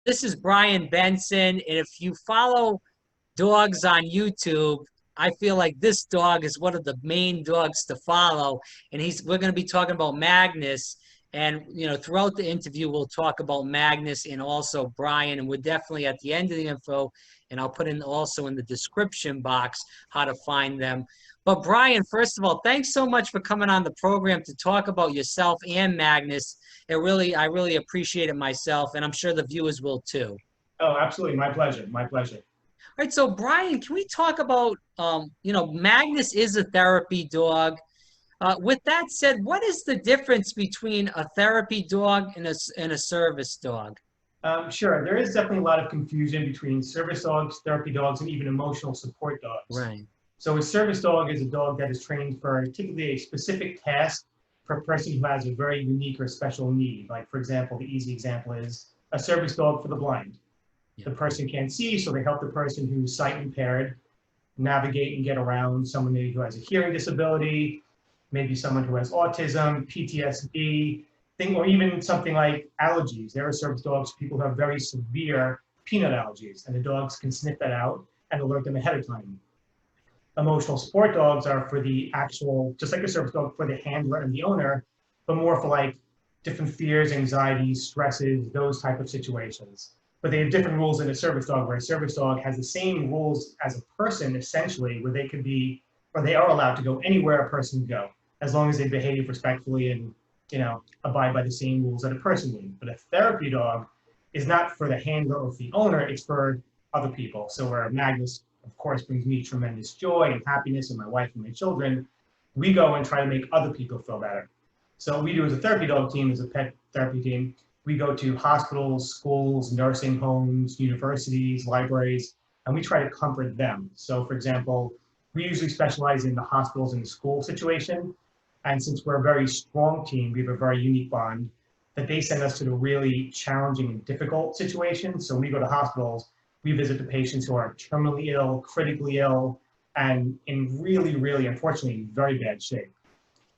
This is Brian Benson, and if you follow dogs on YouTube, I feel like this dog is one of the main dogs to follow. And we're going to be talking about Magnus. And, throughout the interview, we'll talk about Magnus and also Brian. And we're definitely at the end of the info. And I'll put in also in the description box how to find them. But Brian, first of all, thanks so much for coming on the program to talk about yourself and Magnus. I really appreciate it myself, and I'm sure the viewers will too. Oh, absolutely. My pleasure. My pleasure. All right, so Brian, can we talk about, Magnus is a therapy dog. With that said, what is the difference between a therapy dog and a service dog? Sure. There is definitely a lot of confusion between service dogs, therapy dogs, and even emotional support dogs. Right. So a service dog is a dog that is trained for typically a specific task for a person who has a very unique or special need. Like, for example, the easy example is a service dog for the blind. Yeah. The person can't see, so they help the person who's sight impaired navigate and get around. Someone maybe who has a hearing disability, maybe someone who has autism, PTSD, or even something like allergies. There are service dogs for people who have very severe peanut allergies, and the dogs can sniff that out and alert them ahead of time. Emotional support dogs are for the actual, just like a service dog, for the handler and the owner, but more for like different fears, anxieties, stresses, those type of situations. But they have different rules in a service dog, where a service dog has the same rules as a person, essentially, where they could be, or they are allowed to go anywhere a person can go, as long as they behave respectfully and, abide by the same rules that a person would. But a therapy dog is not for the handler or for the owner, it's for other people. So where Magnus, of course, brings me tremendous joy and happiness, and my wife and my children, we go and try to make other people feel better. So what we do as a therapy dog team, as a pet therapy team, we go to hospitals, schools, nursing homes, universities, libraries, and we try to comfort them. So for example, we usually specialize in the hospitals and the school situation. And since we're a very strong team, we have a very unique bond, that they send us to the really challenging and difficult situations. So when we go to hospitals, we visit the patients who are terminally ill, critically ill, and in really, really, unfortunately, very bad shape.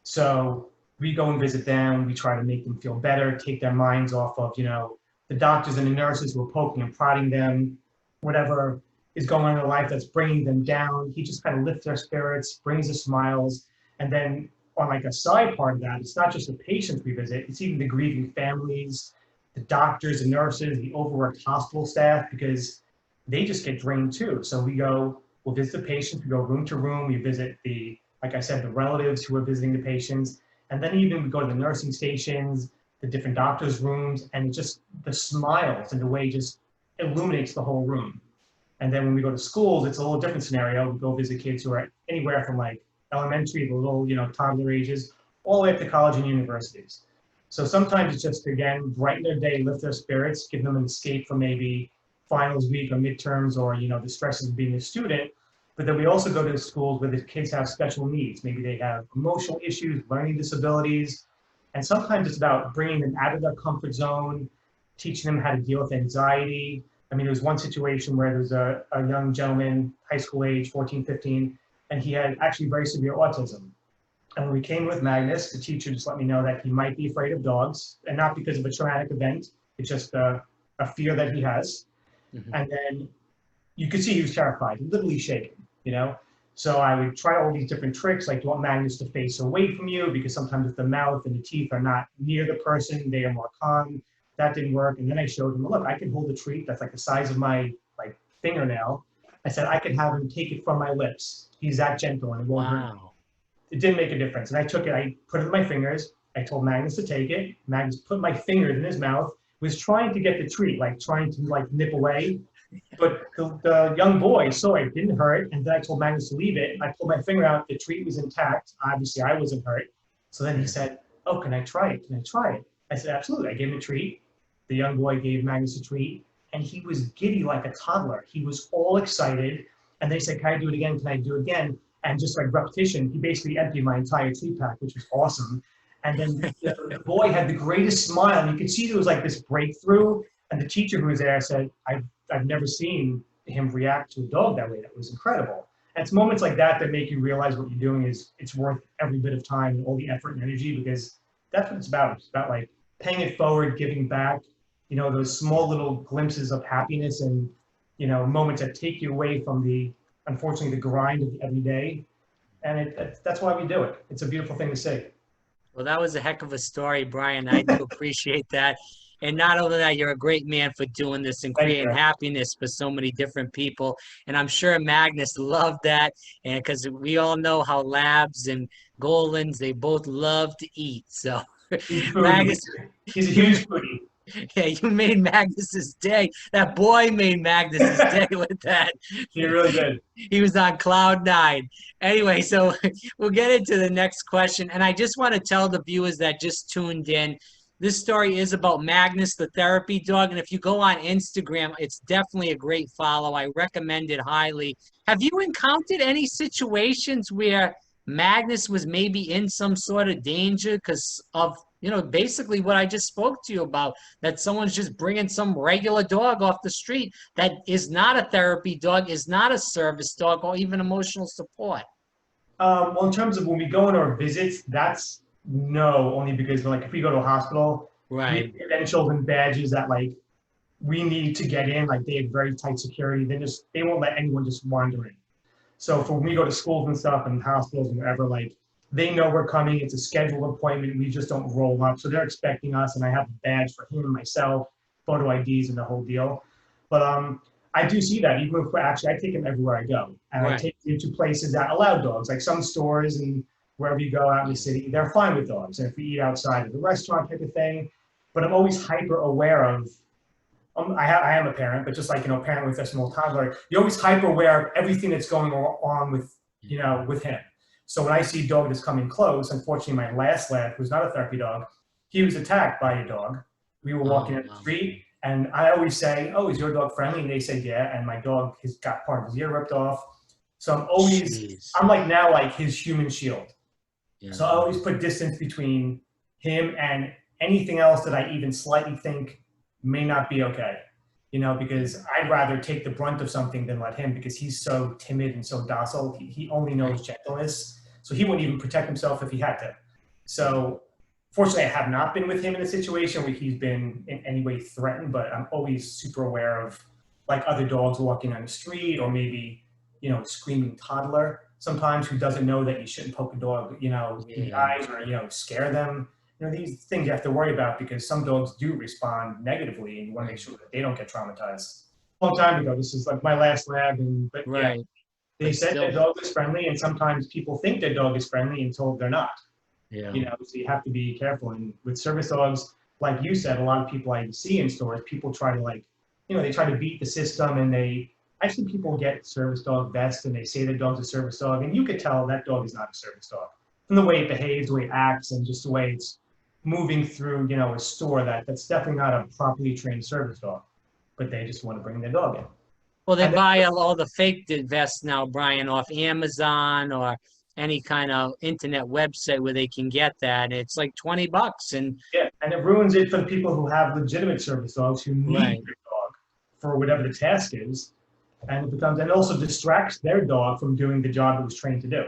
So we go and visit them. We try to make them feel better, take their minds off of, the doctors and the nurses who are poking and prodding them, whatever is going on in their life that's bringing them down. He just kind of lifts their spirits, brings the smiles. And then on like a side part of that, it's not just the patients we visit, it's even the grieving families, the doctors and nurses, the overworked hospital staff, because they just get drained too. So we'll visit the patients, we go room to room, we visit like I said, the relatives who are visiting the patients, and then even we go to the nursing stations, the different doctors' rooms, and just the smiles and the way it just illuminates the whole room. And then when we go to schools, it's a little different scenario. We go visit kids who are anywhere from like elementary, the little, toddler ages, all the way up to college and universities. So sometimes it's just, again, brighten their day, lift their spirits, give them an escape from maybe finals week or midterms or, the stresses of being a student. But then we also go to schools where the kids have special needs. Maybe they have emotional issues, learning disabilities. And sometimes it's about bringing them out of their comfort zone, teaching them how to deal with anxiety. I mean, there was one situation where there was a young gentleman, high school age, 14, 15, and he had actually very severe autism. And when we came with Magnus, the teacher just let me know that he might be afraid of dogs, and not because of a traumatic event. It's just a fear that he has. Mm-hmm. And then you could see he was terrified, literally shaking, So I would try all these different tricks, like do you want Magnus to face away from you, because sometimes if the mouth and the teeth are not near the person, they are more calm. That didn't work. And then I showed him, look, I can hold a treat that's like the size of my fingernail. I said, I could have him take it from my lips. He's that gentle and it won't hurt me. It didn't make a difference. And I took it, I put it in my fingers. I told Magnus to take it. Magnus put my fingers in his mouth, was trying to get the treat, trying to nip away. But the young boy saw it didn't hurt. And then I told Magnus to leave it. I pulled my finger out, the treat was intact. Obviously I wasn't hurt. So then he said, oh, can I try it? Can I try it? I said, absolutely. I gave him a treat. The young boy gave Magnus a treat. And he was giddy like a toddler. He was all excited. And they said, can I do it again? Can I do it again? And just like repetition, he basically emptied my entire treat pack, which was awesome. And then the boy had the greatest smile. And you could see there was like this breakthrough. And the teacher who was there said, I've never seen him react to a dog that way. That was incredible. And it's moments like that that make you realize what you're doing it's worth every bit of time and all the effort and energy, because that's what it's about. It's about like paying it forward, giving back, you know, those small little glimpses of happiness and, you know, moments that take you away from the, unfortunately, the grind of the everyday. And that's why we do it. It's a beautiful thing to see. Well, that was a heck of a story, Brian. I do appreciate that. And not only that, you're a great man for doing this and Thank creating you. happiness for so many different people. And I'm sure Magnus loved that. And because we all know how Labs and Goldens, they both love to eat. So He's a foodie. Magnus, He's a you huge foodie. yeah, you made Magnus's day. That boy made Magnus's day with that. He really did. He was on cloud nine. Anyway, so we'll get into the next question. And I just want to tell the viewers that just tuned in, this story is about Magnus, the therapy dog. And if you go on Instagram, it's definitely a great follow. I recommend it highly. Have you encountered any situations where Magnus was maybe in some sort of danger because of, you know, basically what I just spoke to you about, that someone's just bringing some regular dog off the street that is not a therapy dog, is not a service dog, or even emotional support? Well, in terms of when we go on our visits, that's no, only because like if we go to a hospital, we have Right. credentials and badges that like we need to get in. Like they have very tight security. They won't let anyone just wander in. So for when we go to schools and stuff and hospitals and wherever, like they know we're coming. It's a scheduled appointment. We just don't roll up. So they're expecting us, and I have a badge for him, myself, photo IDs, and the whole deal. But I do see that even if actually I take him everywhere I go, and I Right. take him to places that allow dogs, like some stores and wherever you go out in the city, they're fine with dogs. And if we eat outside of the restaurant type of thing, but I'm always hyper aware of. I am a parent, but just like, you know, a parent with a small toddler, you're always hyper aware of everything that's going on with, you know, with him. So when I see a dog that's coming close, unfortunately, my last lab, who's not a therapy dog, he was attacked by a dog. We were walking Oh, in the wow. street, and I always say, "Oh, is your dog friendly?" And they say, "Yeah." And my dog has got part of his ear ripped off. So Jeez. I'm like now like his human shield. Yeah. So I always put distance between him and anything else that I even slightly think may not be okay. You know, because I'd rather take the brunt of something than let him, because he's so timid and so docile. He only knows gentleness. So he wouldn't even protect himself if he had to. So fortunately, I have not been with him in a situation where he's been in any way threatened, but I'm always super aware of like other dogs walking on the street, or maybe, you know, a screaming toddler sometimes who doesn't know that you shouldn't poke a dog, you know, in the Yeah. eyes, or, you know, scare them. You know, these things you have to worry about because some dogs do respond negatively, and you want to make sure that they don't get traumatized. A long time ago, this is like my last lab, and but yeah, Right. they But said their still, dog is friendly, and sometimes people think their dog is friendly until they're not. yeah. You know, so you have to be careful. And with service dogs, like you said, a lot of people I see in stores, people try to like, you know, they try to beat the system, and they actually people get service dog vests and they say their dog's a service dog, and you could tell that dog is not a service dog from the way it behaves, the way it acts, and just the way it's moving through, you know, a store. That's definitely not a properly trained service dog, but they just want to bring their dog in. Well, they And buy all the fake vests now, Brian, off Amazon or any kind of internet website where they can get that. It's like $20. And yeah, and it ruins it for the people who have legitimate service dogs who need right. their dog for whatever the task is, and it also distracts their dog from doing the job it was trained to do.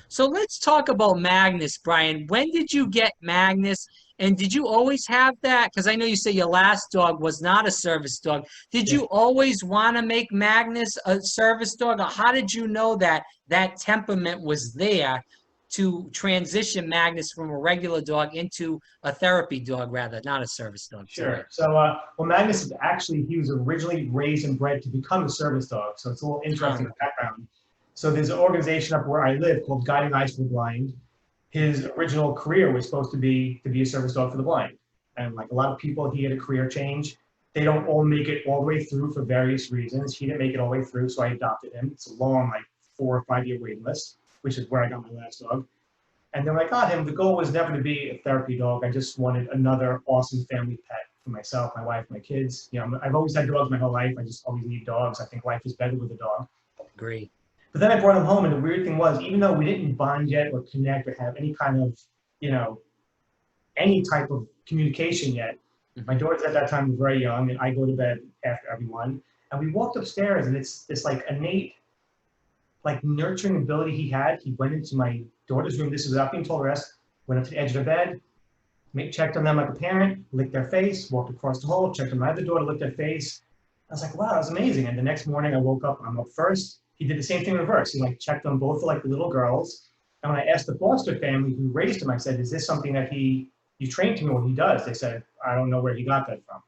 So let's talk about Magnus, Brian. When did you get Magnus? And did you always have that? Because I know you say your last dog was not a service dog. Did Yeah. you always want to make Magnus a service dog? Or how did you know that that temperament was there to transition Magnus from a regular dog into a therapy dog, rather, not a service dog? Sorry. Sure. So, well, Magnus is actually, he was originally raised and bred to become a service dog. So it's a little interesting background. So there's an organization up where I live called Guiding Eyes for the Blind. His original career was supposed to be a service dog for the blind. And like a lot of people, he had a career change. They don't all make it all the way through for various reasons. He didn't make it all the way through, so I adopted him. It's a long, like 4 or 5 year waiting list, which is where I got my last dog. And then when I got him, the goal was never to be a therapy dog. I just wanted another awesome family pet for myself, my wife, my kids. You know, I've always had dogs my whole life. I just always need dogs. I think life is better with a dog. Agree. But then I brought him home, and the weird thing was, even though we didn't bond yet or connect or have any kind of, you know, any type of communication yet, my daughters at that time were very young, and I go to bed after everyone. And we walked upstairs, and it's this like innate, like nurturing ability he had. He went into my daughter's room. This is without being told the rest. Went up to the edge of the bed, checked on them like a parent, licked their face, walked across the hall, checked on my other daughter, licked their face. I was like, wow, that was amazing. And the next morning I woke up, I'm up first. He did the same thing in reverse. He like checked on both like the little girls. And when I asked the foster family who raised him, I said, is this something that you trained him or he does? They said, I don't know where he got that from.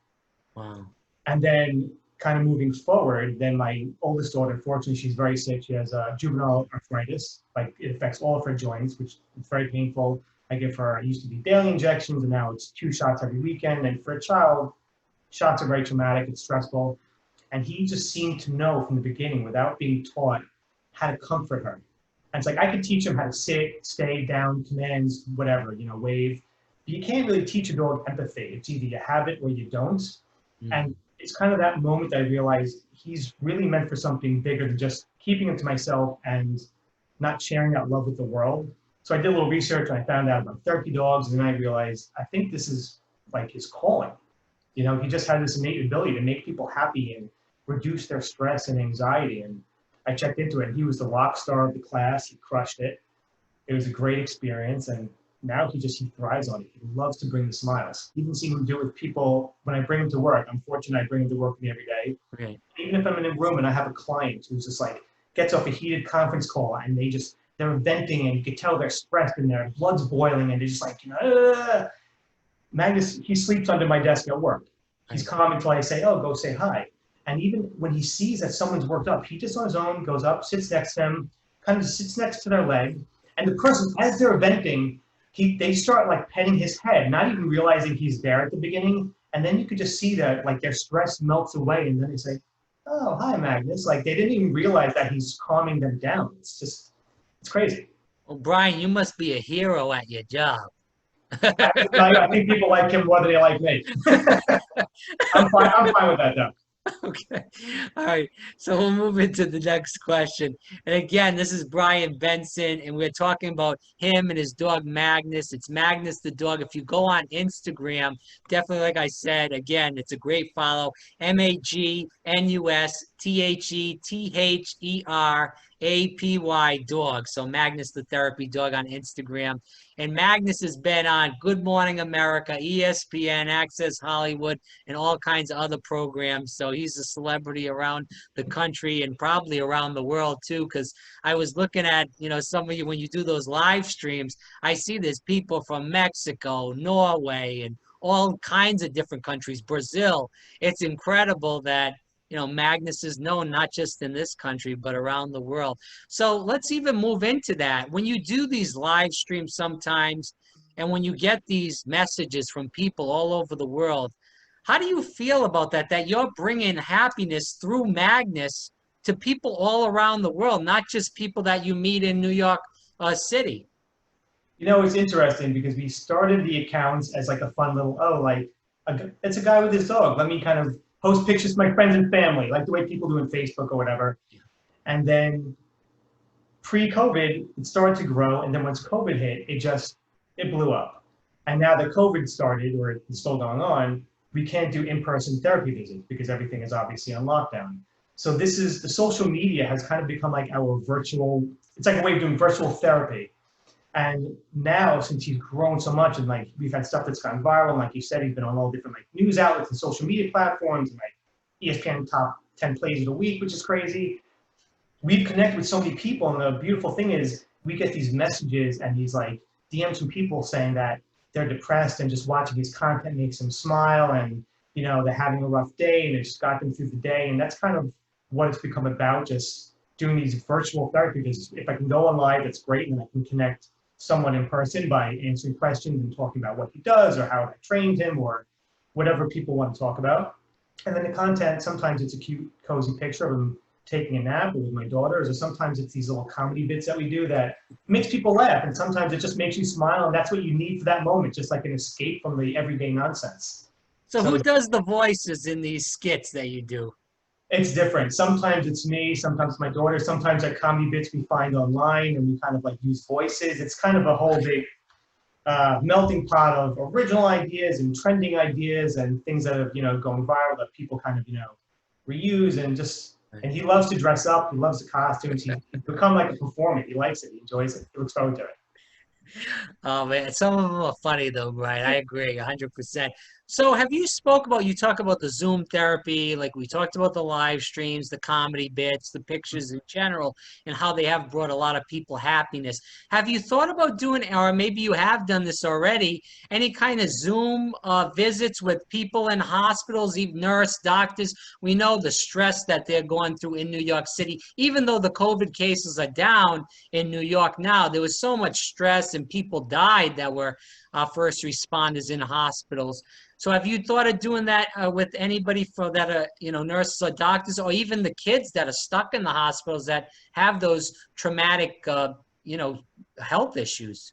Wow. And then kind of moving forward, then my oldest daughter, unfortunately, she's very sick. She has juvenile arthritis. Like it affects all of her joints, which is very painful. I give her, it used to be daily injections and now it's 2 shots every weekend. And for a child, shots are very traumatic, it's stressful. And he just seemed to know from the beginning without being taught how to comfort her. And it's like, I could teach him how to sit, stay, down, commands, whatever, wave. But you can't really teach a dog empathy. It's either you have it or you don't. And it's kind of that moment that I realized he's really meant for something bigger than just keeping him to myself and not sharing that love with the world. So I did a little research and I found out about therapy dogs, and then I realized I think this is like his calling. He just had this innate ability to make people happy and reduce their stress and anxiety. And I checked into it, and he was the rock star of the class. He crushed it. It was a great experience, and now he thrives on it. He loves to bring the smiles. Even seeing him do it with people when I bring him to work. I'm fortunate I bring him to work with me every day. Right. Even if I'm in a room and I have a client who's just like gets off a heated conference call and they're venting and you can tell they're stressed and their blood's boiling and they're just like, Magnus, he sleeps under my desk at work. He's calm until I say, oh, go say hi. And even when he sees that someone's worked up, he just on his own goes up, sits next to them, kind of sits next to their leg. And the person, as they're venting, they start like petting his head, not even realizing he's there at the beginning. And then you could just see that like their stress melts away. And then they say, oh, hi, Magnus. Like they didn't even realize that he's calming them down. It's crazy. Well, Brian, you must be a hero at your job. I think people like him more than they like me. I'm fine with that though. Okay. All right. So we'll move into the next question. And again, this is Brian Benson, and we're talking about him and his dog Magnus. It's Magnus the dog. If you go on Instagram, definitely, like I said, again, it's a great follow. MagnusTheRapy dog. So Magnus the therapy dog on Instagram. And Magnus has been on Good Morning America, ESPN, Access Hollywood, and all kinds of other programs. So he's a celebrity around the country and probably around the world too, because I was looking at, some of you, when you do those live streams, I see there's people from Mexico, Norway, and all kinds of different countries, Brazil. It's incredible that Magnus is known not just in this country, but around the world. So let's even move into that. When you do these live streams sometimes, and when you get these messages from people all over the world, how do you feel about that you're bringing happiness through Magnus to people all around the world, not just people that you meet in New York City? It's interesting because we started the accounts as like a fun little, it's a guy with his dog. Let me kind of post pictures of my friends and family, like the way people do on Facebook or whatever. And then pre-COVID, it started to grow. And then once COVID hit, it blew up. And now that COVID started, or it's still going on, we can't do in-person therapy visits because everything is obviously on lockdown. So the social media has kind of become like our it's like a way of doing virtual therapy. And now, since he's grown so much, and like we've had stuff that's gone viral, and like you said, he's been on all different like news outlets and social media platforms, and like ESPN top 10 plays of the week, which is crazy. We've connected with so many people, and the beautiful thing is we get these messages and these like DMs from people saying that they're depressed and just watching his content makes them smile, and they're having a rough day and it just got them through the day. And that's kind of what it's become about, just doing these virtual therapy visits. If I can go on live, that's great, and I can connect someone in person by answering questions and talking about what he does or how I trained him or whatever people want to talk about. And then the content, sometimes it's a cute, cozy picture of him taking a nap or with my daughters, or sometimes it's these little comedy bits that we do that makes people laugh, and sometimes it just makes you smile, and that's what you need for that moment, just like an escape from the everyday nonsense. So who does the voices in these skits that you do? It's different. Sometimes it's me, sometimes my daughter, sometimes they're comedy bits we find online and we kind of like use voices. It's kind of a whole big melting pot of original ideas and trending ideas and things that have, going viral that people kind of, reuse, and he loves to dress up. He loves the costumes. He's become like a performer. He likes it. He enjoys it. He looks forward to it. Oh man, some of them are funny though, Brian. I agree, 100%. So have you spoke about, you talk about the Zoom therapy, like we talked about the live streams, the comedy bits, the pictures in general, and how they have brought a lot of people happiness. Have you thought about doing, or maybe you have done this already, any kind of Zoom visits with people in hospitals, even nurse, doctors? We know the stress that they're going through in New York City, even though the COVID cases are down in New York now. There was so much stress and people died that were first responders in hospitals. So have you thought of doing that with anybody for that, nurses or doctors, or even the kids that are stuck in the hospitals that have those traumatic, health issues?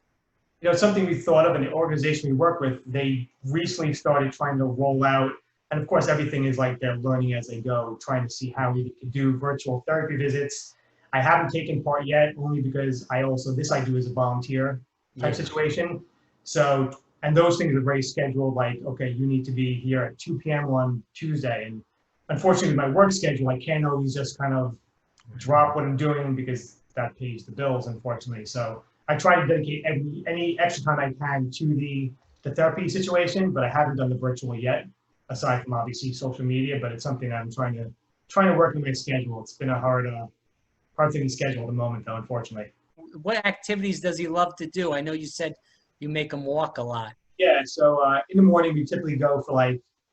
Something we thought of in the organization we work with, they recently started trying to roll out, and of course, everything is like they're learning as they go, trying to see how we could do virtual therapy visits. I haven't taken part yet, only because this I do as a volunteer type situation. So, and those things are very scheduled, like, okay, you need to be here at 2 p.m. on Tuesday. And unfortunately, with my work schedule, I can't always just kind of drop what I'm doing because that pays the bills, unfortunately. So I try to dedicate any extra time I can to the therapy situation, but I haven't done the virtual yet, aside from obviously social media. But it's something I'm trying to work in my schedule. It's been a hard thing to schedule at the moment, though, unfortunately. What activities does he love to do? I know you said you make him walk a lot. Yeah, so in the morning we typically go for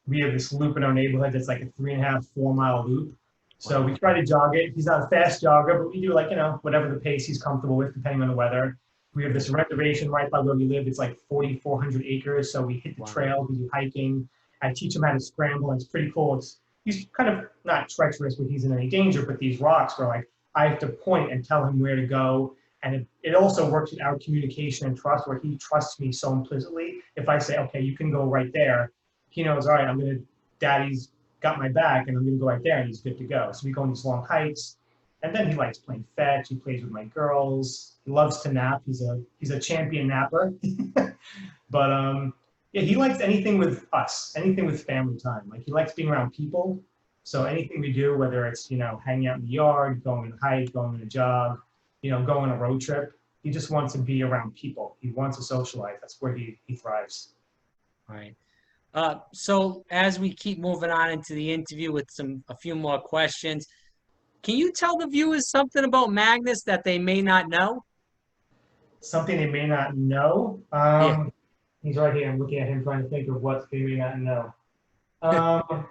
we have this loop in our neighborhood that's like a 3.5, 4 mile loop. So we try to jog it. He's not a fast jogger, but we do whatever the pace he's comfortable with, depending on the weather. We have this reservation right by where we live. It's like 4,400 acres. So we hit the trail, we do hiking. I teach him how to scramble, and it's pretty cool. He's kind of not treacherous when he's in any danger, but these rocks where I have to point and tell him where to go. And it also works in our communication and trust, where he trusts me so implicitly. If I say, okay, you can go right there, he knows, all right, Daddy's got my back, and I'm gonna go right there, and he's good to go. So we go on these long hikes, and then he likes playing fetch. He plays with my girls. He loves to nap. He's a champion napper. But yeah, he likes anything with us, anything with family time. Like he likes being around people. So anything we do, whether it's hanging out in the yard, going on a hike, going on a jog, going on a road trip, he just wants to be around people. He wants to socialize. That's where he thrives. All right. So as we keep moving on into the interview with a few more questions, can you tell the viewers something about Magnus that they may not know? Something they may not know. Yeah. He's right here. I'm looking at him trying to think of what they may not know. Wow,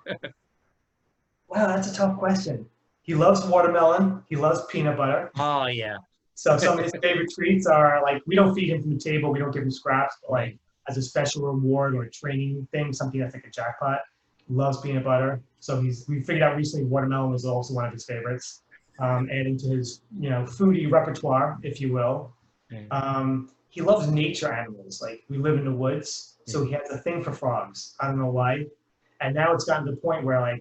that's a tough question. He loves watermelon. He loves peanut butter. Oh yeah. So some of his favorite treats are we don't feed him from the table. We don't give him scraps, but as a special reward or a training thing, something that's like a jackpot. Loves peanut butter. So we figured out recently watermelon was also one of his favorites. Adding to his foodie repertoire, if you will. He loves nature animals. We live in the woods, so he has a thing for frogs. I don't know why. And now it's gotten to the point where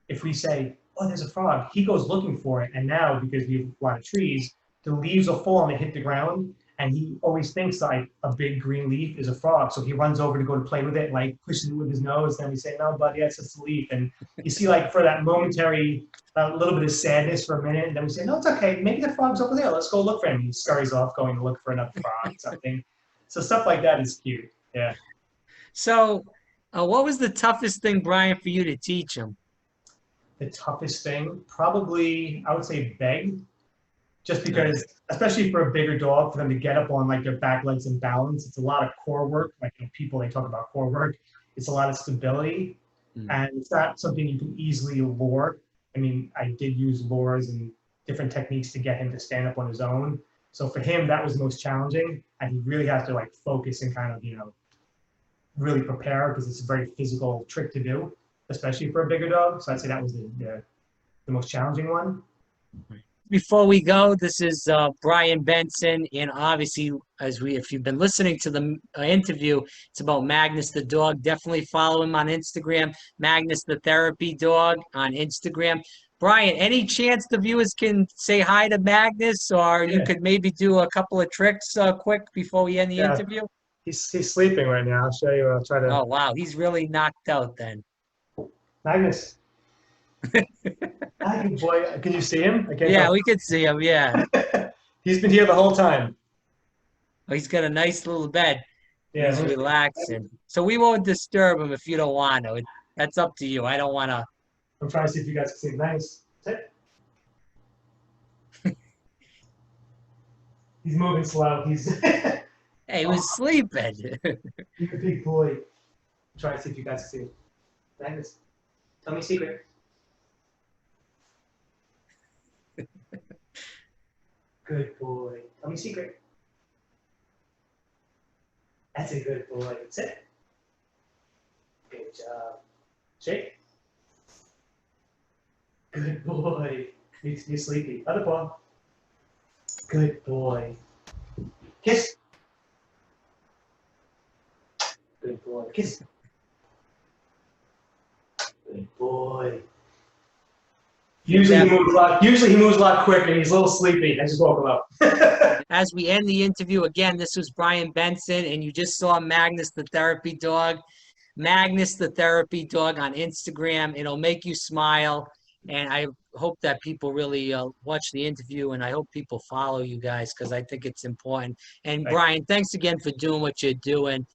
if we say, oh, there's a frog, he goes looking for it. And now, because we have a lot of trees, the leaves will fall and they hit the ground. And he always thinks a big green leaf is a frog. So he runs over to go to play with it, pushes it with his nose. Then we say, no, buddy, that's just a leaf. And you see, for that momentary, a little bit of sadness for a minute. And then we say, no, it's okay. Maybe the frog's over there. Let's go look for him. He scurries off, going to look for another frog or something. So stuff like that is cute. Yeah. So what was the toughest thing, Brian, for you to teach him? The toughest thing, probably, I would say beg. Just because, especially for a bigger dog, for them to get up on their back legs and balance, it's a lot of core work. People, they talk about core work. It's a lot of stability, and it's not something you can easily lure. I mean, I did use lures and different techniques to get him to stand up on his own. So for him, that was the most challenging, and he really has to focus and kind of really prepare, because it's a very physical trick to do, especially for a bigger dog. So I'd say that was the most challenging one. Before we go, this is Brian Benson, and obviously, if you've been listening to the interview, it's about Magnus the dog. Definitely follow him on Instagram, Magnus the therapy dog on Instagram. Brian, any chance the viewers can say hi to Magnus, or you could maybe do a couple of tricks quick before we end the interview? He's sleeping right now. I'll show you. I'll try to. Oh wow, he's really knocked out then. Magnus. Hi, good boy. Can you see him? Yeah, we could see him. Yeah. He's been here the whole time. Oh, he's got a nice little bed. Yeah, He's relaxing. So we won't disturb him if you don't want to. That's up to you. I don't want to. I'm trying to see if you guys can see. Nice. Sit. He's moving slow. He's Hey, he was sleeping. You're a big boy. Try to see if you guys can see. Magnus, tell me a secret. Good boy. Tell me a secret. That's a good boy. Sit. Good job. Shake. Good boy. You're sleepy. Other paw. Good boy. Kiss. Good boy. Kiss. Good boy. Usually he moves a lot quicker. He's a little sleepy. I just woke him up. As we end the interview, again, this was Brian Benson, and you just saw Magnus the therapy dog. Magnus the therapy dog on Instagram. It'll make you smile. And I hope that people really watch the interview, and I hope people follow you guys because I think it's important. And Brian, thanks again for doing what you're doing.